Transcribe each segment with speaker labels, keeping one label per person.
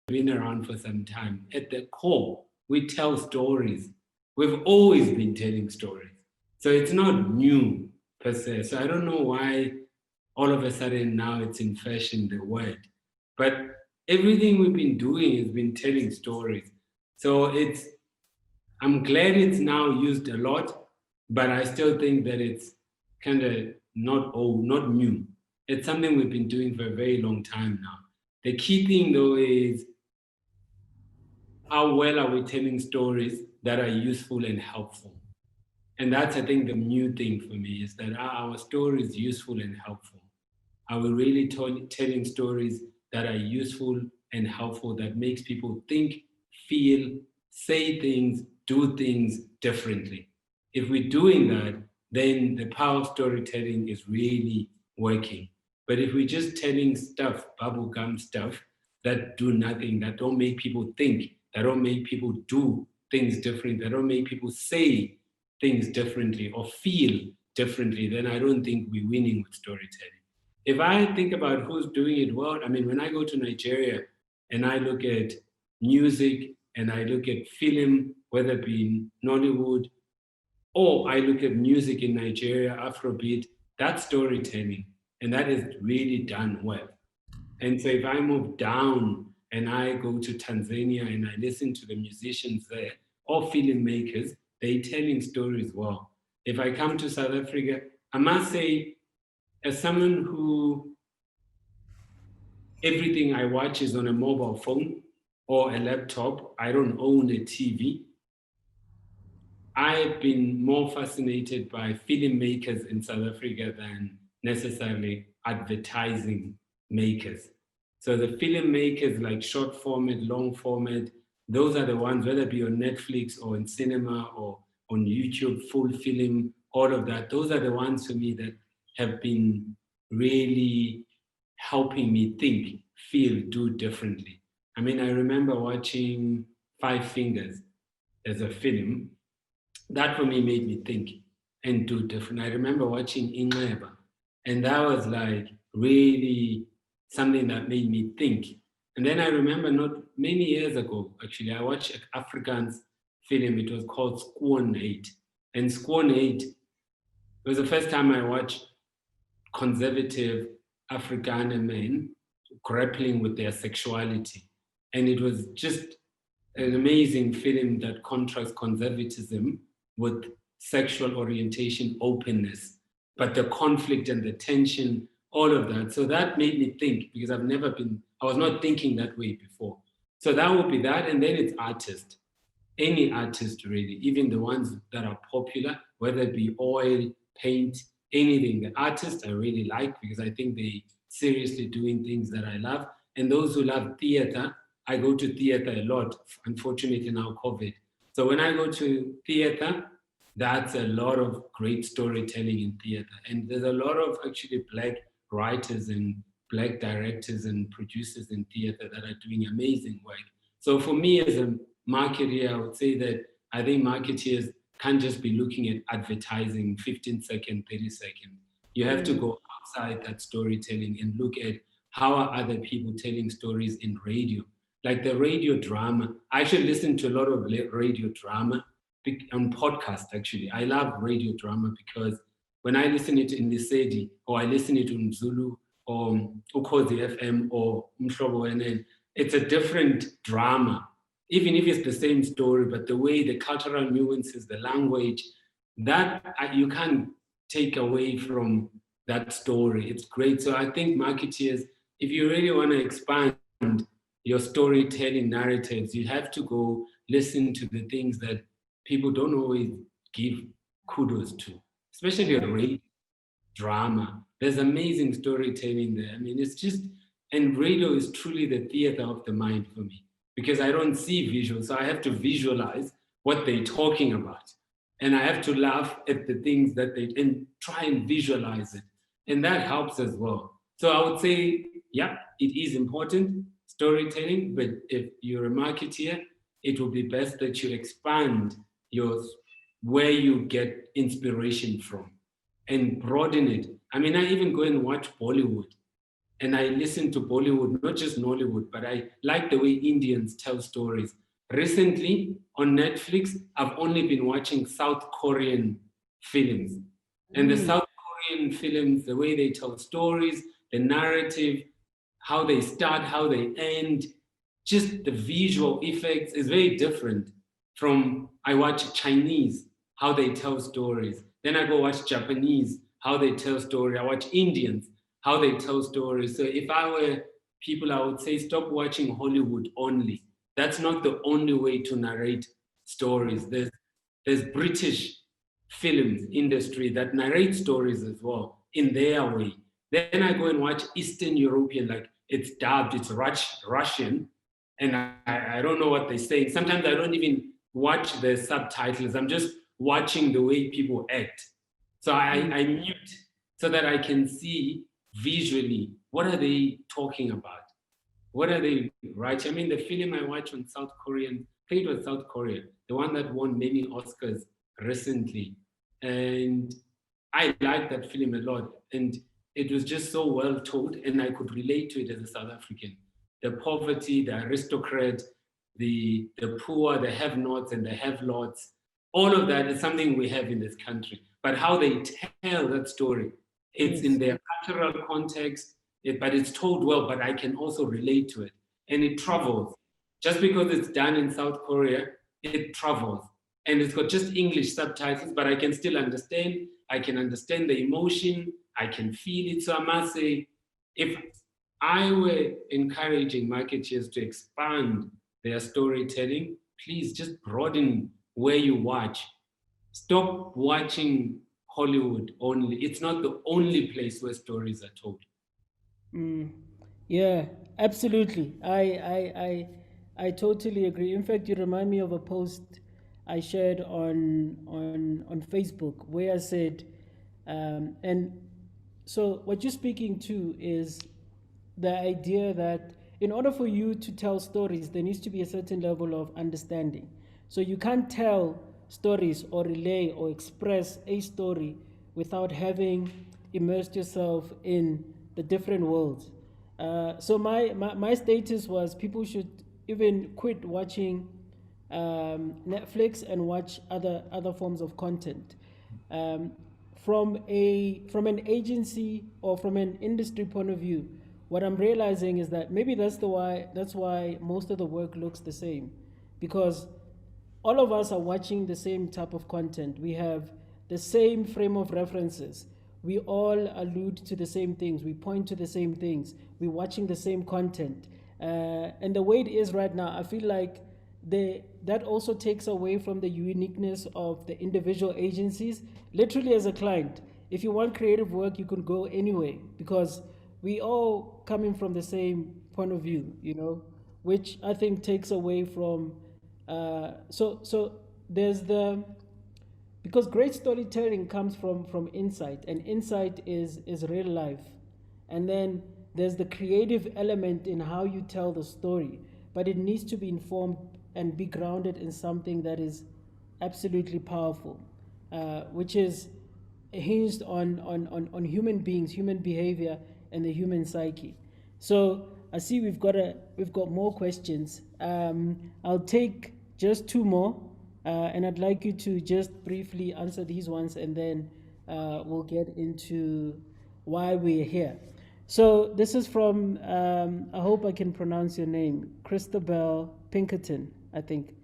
Speaker 1: been around for some time. At the core, we tell stories. We've always been telling stories. So it's not new per se. So I don't know why all of a sudden now it's in fashion, the word. But everything we've been doing has been telling stories. So I'm glad it's now used a lot, but I still think that it's kind of not old, not new. It's something we've been doing for a very long time now. The key thing though is how well are we telling stories that are useful and helpful? And that's, I think, the new thing for me is that are our stories useful and helpful? Are we really telling stories that are useful and helpful that makes people think, feel, say things, do things differently? If we're doing that, then the power of storytelling is really working. But if we're just telling stuff, bubblegum stuff, that do nothing, that don't make people think, that don't make people do things different, that don't make people say things differently or feel differently, then I don't think we're winning with storytelling. If I think about who's doing it well, I mean, when I go to Nigeria and I look at music and I look at film, whether it be in Nollywood, or I look at music in Nigeria, Afrobeat, that's storytelling. And that is really done well. And so if I move down and I go to Tanzania and I listen to the musicians there or filmmakers, they're telling stories well. If I come to South Africa, I must say, as someone who everything I watch is on a mobile phone or a laptop, I don't own a TV. I've been more fascinated by filmmakers in South Africa than necessarily advertising makers. So the filmmakers like short format, long format, those are the ones, whether it be on Netflix or in cinema or on YouTube, full film, all of that. Those are the ones for me that have been really helping me think, feel, do differently. I mean, I remember watching Five Fingers as a film that for me made me think and do different. I remember watching Ingleba, and that was like really something that made me think. And then I remember not many years ago, actually, I watched an Afrikaans film. It was called Squan 8. And Squan 8 was the first time I watched conservative Afrikaner men grappling with their sexuality. And it was just an amazing film that contrasts conservatism with sexual orientation openness, but the conflict and the tension, all of that. So that made me think because I was not thinking that way before. So that would be that. And then it's artist, any artist really, even the ones that are popular, whether it be oil, paint, anything. The artists I really like because I think they seriously doing things that I love. And those who love theater, I go to theater a lot, unfortunately now COVID. So when I go to theater, that's a lot of great storytelling in theater. And there's a lot of actually Black writers and Black directors and producers in theater that are doing amazing work. So for me as a marketer, I would say that I think marketeers can't just be looking at advertising 15 second, 30 second. You have to go outside that storytelling and look at how are other people telling stories in radio. Like the radio drama. I actually listen to a lot of radio drama on podcast actually. I love radio drama because when I listen it in Lesedi or I listen it on Zulu or Ukhozi FM or Mhlobo NN, it's a different drama. Even if it's the same story, but the way the cultural nuances, the language, that you can't take away from that story. It's great. So I think marketeers, if you really want to expand your storytelling narratives, you have to go listen to the things that people don't always give kudos to, especially radio drama. There's amazing storytelling there. I mean, it's just, and radio is truly the theater of the mind for me because I don't see visuals. So I have to visualize what they're talking about. And I have to laugh at the things that and try and visualize it. And that helps as well. So I would say, yeah, it is important, storytelling, but if you're a marketeer, it will be best that you expand where you get inspiration from and broaden it. I mean, I even go and watch Bollywood and I listen to Bollywood, not just Nollywood, but I like the way Indians tell stories. Recently on Netflix, I've only been watching South Korean films. And the South Korean films, the way they tell stories, the narrative, how they start, how they end, just the visual effects is very different from I watch Chinese, how they tell stories. Then I go watch Japanese, how they tell stories. I watch Indians, how they tell stories. So if I were people, I would say stop watching Hollywood only. That's not the only way to narrate stories. There's British film industry that narrates stories as well in their way. Then I go and watch Eastern European, like it's dubbed, it's Russian, and I don't know what they're saying. Sometimes I don't even watch the subtitles. I'm just watching the way people act. So I mute so that I can see visually what are they talking about. What are they writing? I mean, the film I watched on South Korean, I think it was South Korea, the one that won many Oscars recently. And I liked that film a lot. And it was just so well told, and I could relate to it as a South African. The poverty, the aristocrat, the poor, the have-nots and the have-lots, all of that is something we have in this country. But how they tell that story, it's in their cultural context, but it's told well, but I can also relate to it. And it travels. Just because it's done in South Korea, it travels. And it's got just English subtitles, but I can still understand. I can understand the emotion. I can feel it. So I must say, if I were encouraging marketeers to expand their storytelling, please just broaden where you watch. Stop watching Hollywood only. It's not the only place where stories are told.
Speaker 2: Yeah, absolutely. I totally agree. In fact, you remind me of a post I shared on Facebook where I said, and so what you're speaking to is the idea that in order for you to tell stories, there needs to be a certain level of understanding. So you can't tell stories or relay or express a story without having immersed yourself in the different worlds. So my status was people should even quit watching Netflix and watch other forms of content. Um, from an agency or from an industry point of view, what I'm realizing is that maybe that's why most of the work looks the same, because all of us are watching the same type of content. We have the same frame of references. We all allude to the same things. We point to the same things. We're watching the same content. And the way it is right now, I feel like that also takes away from the uniqueness of the individual agencies. Literally, as a client, if you want creative work, you can go anyway because we all coming from the same point of view, which I think takes away from so there's the because great storytelling comes from insight, and insight is real life, and then there's the creative element in how you tell the story, but it needs to be informed and be grounded in something that is absolutely powerful, which is hinged on human beings, human behavior, and the human psyche. So I see we've got more questions. I'll take just two more, and I'd like you to just briefly answer these ones, and then we'll get into why we're here. So this is from I hope I can pronounce your name, Christabel Pinkerton, I think.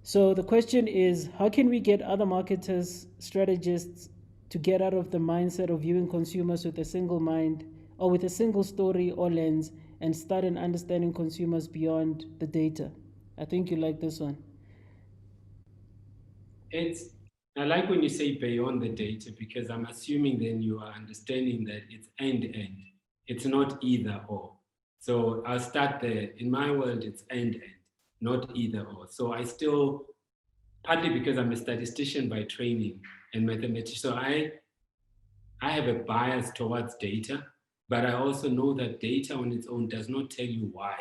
Speaker 2: So the question is, how can we get other marketers, strategists to get out of the mindset of viewing consumers with a single mind or with a single story or lens and start an understanding consumers beyond the data? I think you like this one.
Speaker 1: It's I like when you say beyond the data because I'm assuming then you are understanding that it's end to end. It's not either or. So I'll start there. In my world, it's end end, not either or. So I still, partly because I'm a statistician by training and mathematician, so I have a bias towards data, but I also know that data on its own does not tell you why.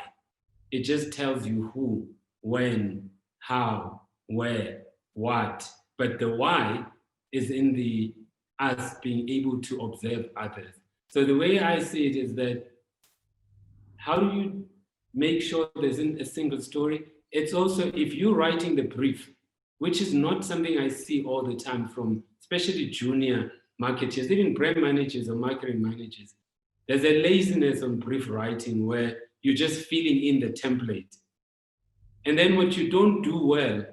Speaker 1: It just tells you who, when, how, where, what. But the why is in the us being able to observe others. So the way I see it is that how do you make sure there isn't a single story? It's also if you're writing the brief, which is not something I see all the time from especially junior marketers, even brand managers or marketing managers. There's a laziness on brief writing where you're just filling in the template. And then what you don't do well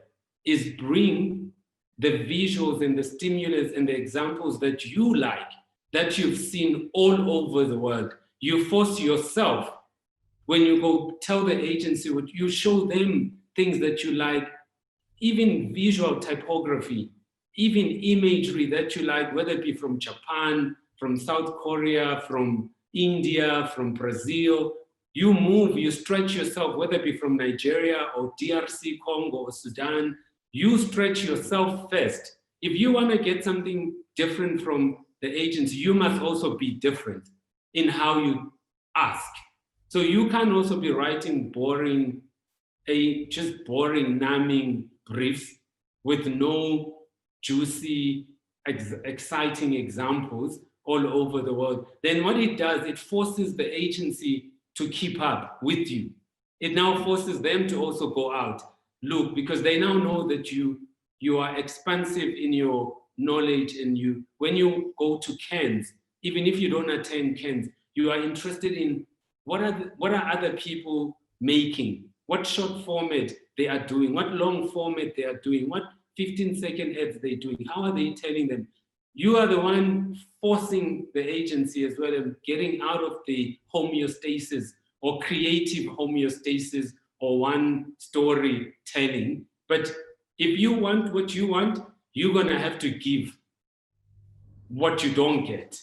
Speaker 1: is bring the visuals and the stimulus and the examples that you like, that you've seen all over the world. You force yourself when you go tell the agency, you show them things that you like, even visual typography, even imagery that you like, whether it be from Japan, from South Korea, from India, from Brazil. You move, you stretch yourself, whether it be from Nigeria or DRC, Congo or Sudan. You stretch yourself first. If you want to get something different from the agency, you must also be different in how you ask. So you can also be writing boring, numbing briefs with no juicy, exciting examples all over the world. Then what it does, it forces the agency to keep up with you. It now forces them to also go out, look, because they now know that you are expansive in your knowledge, and when you go to Cannes, even if you don't attend Cannes, you are interested in what are other people making, what short format they are doing, what long format they are doing, what 15-second ads they're doing, how are they telling them? You are the one forcing the agency as well and getting out of the homeostasis or creative homeostasis or one story telling. But if you want what you want, you're going to have to give what you don't get,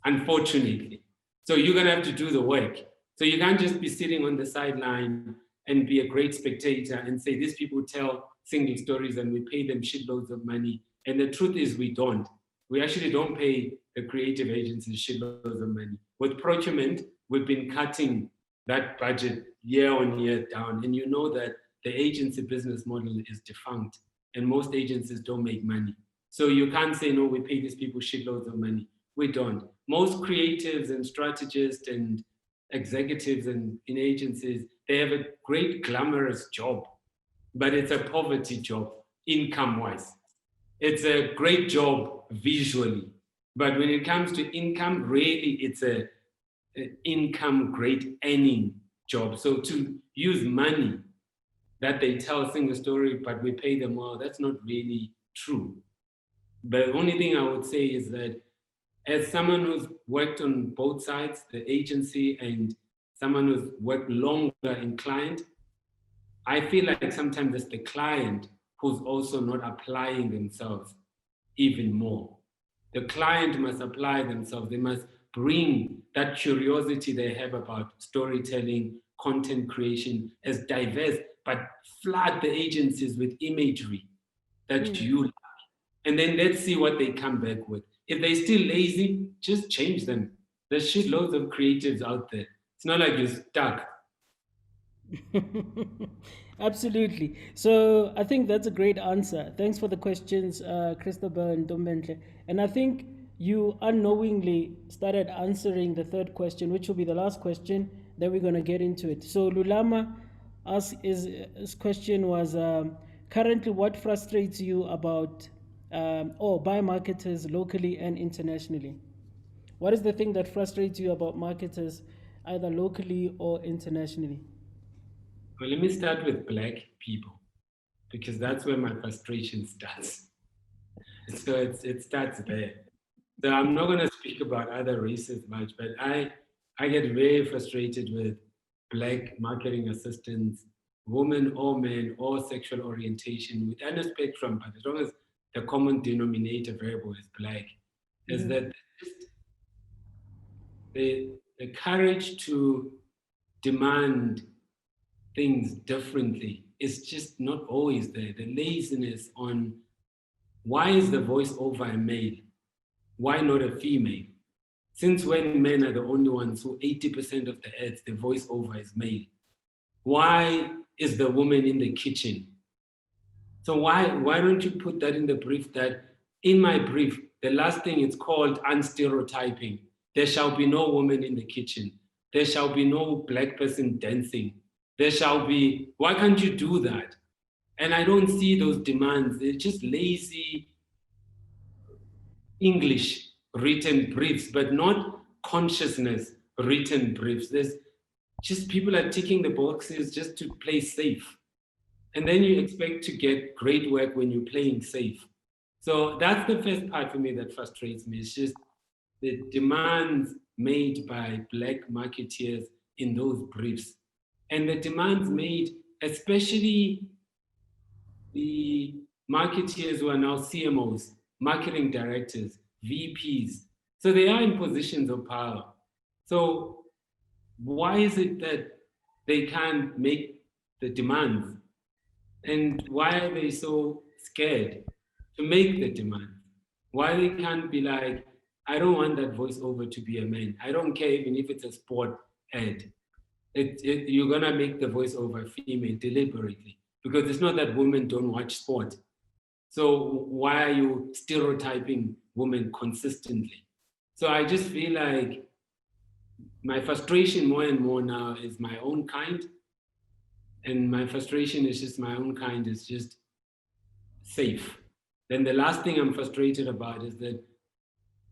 Speaker 1: unfortunately. So you're going to have to do the work. So you can't just be sitting on the sideline and be a great spectator and say, these people tell single stories and we pay them shitloads of money. And the truth is we don't. We actually don't pay the creative agencies shitloads of money. With procurement, we've been cutting that budget year on year down. And you know that the agency business model is defunct and most agencies don't make money. So you can't say, no, we pay these people shitloads of money. We don't. Most creatives and strategists and executives and in agencies, they have a great glamorous job, but it's a poverty job, income-wise. It's a great job visually, but when it comes to income, really it's an income great earning job. So to use money that they tell a single story, but we pay them well, that's not really true. The only thing I would say is that as someone who's worked on both sides, the agency and someone who's worked longer in client, I feel like sometimes it's the client who's also not applying themselves even more. The client must apply themselves. They must bring that curiosity they have about storytelling, content creation as diverse, but flood the agencies with imagery that you like. And then let's see what they come back with. If they're still lazy, just change them. There's shitloads of creatives out there. It's not like you're stuck.
Speaker 2: Absolutely. So I think that's a great answer. Thanks for the questions, Christopher and Dombentle. And I think you unknowingly started answering the third question, which will be the last question. Then we're going to get into it. So Lulama asked, his question was, currently what frustrates you about by marketers locally and internationally? What is the thing that frustrates you about marketers either locally or internationally?
Speaker 1: Well, let me start with Black people, because that's where my frustration starts. So it starts there. So I'm not going to speak about other races much, but I get very frustrated with Black marketing assistants, women or men or sexual orientation within a spectrum, but as long as the common denominator variable is Black, is that the courage to demand things differently is just not always there. The laziness on why is the voiceover a male? Why not a female? Since when men are the only ones who 80% of the ads, the voiceover is male? Why is the woman in the kitchen? So why don't you put that in the brief, that in my brief, the last thing it's called unstereotyping. There shall be no woman in the kitchen. there shall be no black person dancing. There shall be, why can't you do that? And I don't see those demands. They're just lazy English written briefs, but not consciousness written briefs. There's just people are ticking the boxes just to play safe. And then you expect to get great work when you're playing safe. So that's the first part for me that frustrates me. It's just the demands made by black marketeers in those briefs. And the demands made, especially the marketeers who are now CMOs, marketing directors, VPs. So they are in positions of power. So why is it that they can't make the demands? And why are they so scared to make the demands? Why they can't be like, I don't want that voiceover to be a man. I don't care even if it's a sport ad. You're gonna make the voiceover female deliberately because it's not that women don't watch sport. So why are you stereotyping women consistently? So I just feel like my frustration more and more now is my own kind. And my frustration is just my own kind is just safe. Then the last thing I'm frustrated about is that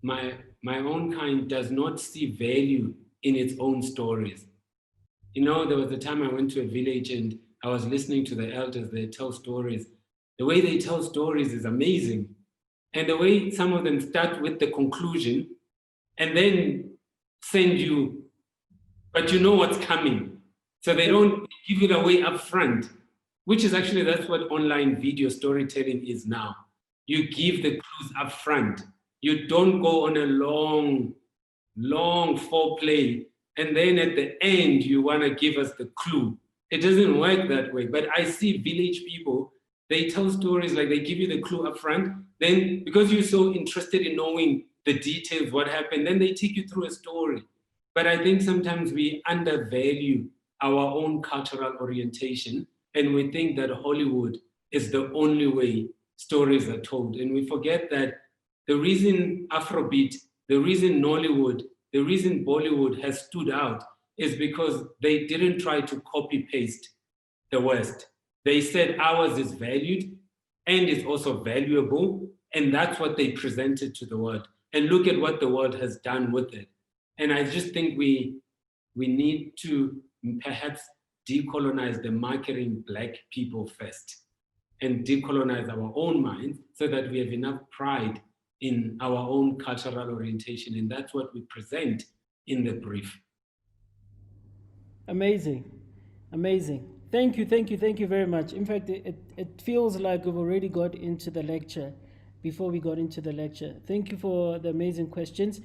Speaker 1: my own kind does not see value in its own stories. You know, there was a time I went to a village and I was listening to the elders, they tell stories. The way they tell stories is amazing. And the way some of them start with the conclusion and then send you, but you know what's coming. So they don't give it away up front, which is actually, that's what online video storytelling is now. You give the clues up front. You don't go on a long foreplay, and then at the end, you want to give us the clue. It doesn't work that way. But I see village people, they tell stories like they give you the clue up front. Then, because you're so interested in knowing the details, what happened, then they take you through a story. But I think sometimes we undervalue our own cultural orientation, and we think that Hollywood is the only way stories are told. And we forget that the reason Afrobeat, the reason Nollywood, the reason Bollywood has stood out is because they didn't try to copy paste the West. They said ours is valued and is also valuable, and that's what they presented to the world. And look at what the world has done with it. And I just think we need to perhaps decolonize the marketing black people first and decolonize our own minds so that we have enough pride in our own cultural orientation. And that's what we present in the brief.
Speaker 2: Amazing. Amazing. Thank you very much. In fact, it feels like we've already got into the lecture before we got into the lecture. Thank you for the amazing questions.